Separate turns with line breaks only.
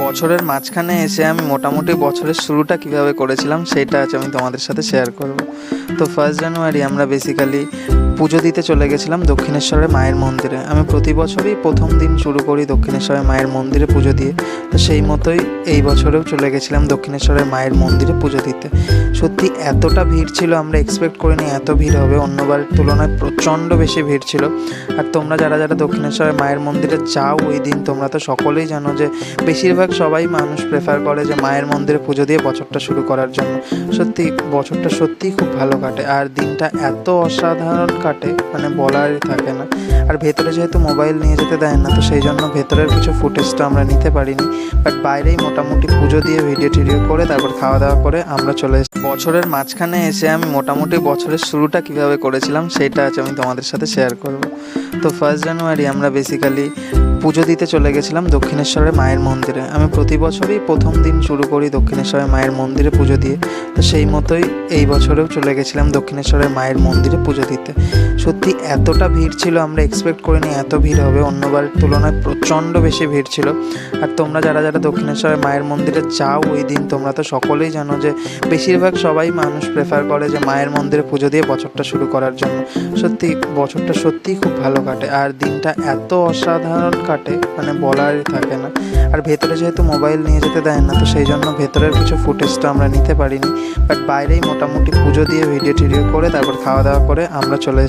বছরের মাঝখানে এসে আমি মোটামুটি বছরের শুরুটা কীভাবে করেছিলাম সেইটা আজ আমি তোমাদের সাথে শেয়ার করব। তো 1 জানুয়ারি আমরা বেসিক্যালি পুজো দিতে চলে গেছিলাম দক্ষিণেশ্বরের মায়ের মন্দিরে। আমি প্রতি বছরই প্রথম দিন শুরু করি দক্ষিণেশ্বরের মায়ের মন্দিরে পুজো দিয়ে। তো সেই মতোই এই বছরেও চলে গেছিলাম দক্ষিণেশ্বরের মায়ের মন্দিরে পুজো দিতে। সত্যি এতটা ভিড় ছিল, আমরা এক্সপেক্ট করিনি এত ভিড় হবে। অন্যবারের তুলনায় প্রচণ্ড বেশি ভিড় ছিল। আর তোমরা যারা যারা দক্ষিণেশ্বরের মায়ের মন্দিরে যাও ওই দিন, তোমরা তো সকলেই জানো যে বেশিরভাগ সবাই মানুষ প্রেফার করে যে মায়ের মন্দিরে পুজো দিয়ে বছরটা শুরু করার জন্য। সত্যি বছরটা সত্যিই খুব ভালো কাটে, আর দিনটা এত অসাধারণ কাটে মানে বলারই থাকে না। আর ভেতরে যেহেতু মোবাইল নিয়ে যেতে দেয় না, তো সেই জন্য ভেতরের কিছু ফুটেজটা আমরা নিতে পারিনি। বাট বাইরেই মোটামুটি পুজো দিয়ে ভিডিও টিডিও করে তারপর খাওয়া দাওয়া করে আমরা চলে এসেছি। বছরের মাঝখানে এসে আমি মোটামুটি বছরের শুরুটা কীভাবে করেছিলাম সেইটা আজ আমি তোমাদের সাথে শেয়ার করব। তো 1 জানুয়ারি আমরা বেসিক্যালি পুজো দিতে চলে গেছিলাম দক্ষিণেশ্বরের মায়ের মন্দিরে। আমি প্রতি বছরই প্রথম দিন শুরু করি দক্ষিণেশ্বরের মায়ের মন্দিরে পুজো দিয়ে। তো সেই মতোই এই বছরেও চলে গেছিলাম দক্ষিণেশ্বরের মায়ের মন্দিরে পুজো দিতে। সত্যি এতটা ভিড় ছিল, আমরা এক্সপেক্ট করিনি এত ভিড় হবে। অন্যবারের তুলনায় প্রচণ্ড বেশি ভিড় ছিল। আর তোমরা যারা যারা দক্ষিণেশ্বরের মায়ের মন্দিরে যাও ওই দিন, তোমরা তো সকলেই জানো যে বেশিরভাগ সবাই মানুষ প্রেফার করে যে মায়ের মন্দিরে পুজো দিয়ে বছরটা শুরু করার জন্য। সত্যি বছরটা সত্যিই খুব ভালো কাটে, আর দিনটা এত অসাধারণ কাটে মানে বলারই থাকে না। আর ভেতরে যেহেতু মোবাইল নিয়ে যেতে দেয় না, তো সেই জন্য ভেতরের কিছু ফুটেজটা আমরা নিতে পারিনি। বাট বাইরেই মোটামুটি পুজো দিয়ে ভিডিও টিডিও করে তারপর খাওয়া দাওয়া করে আমরা চলে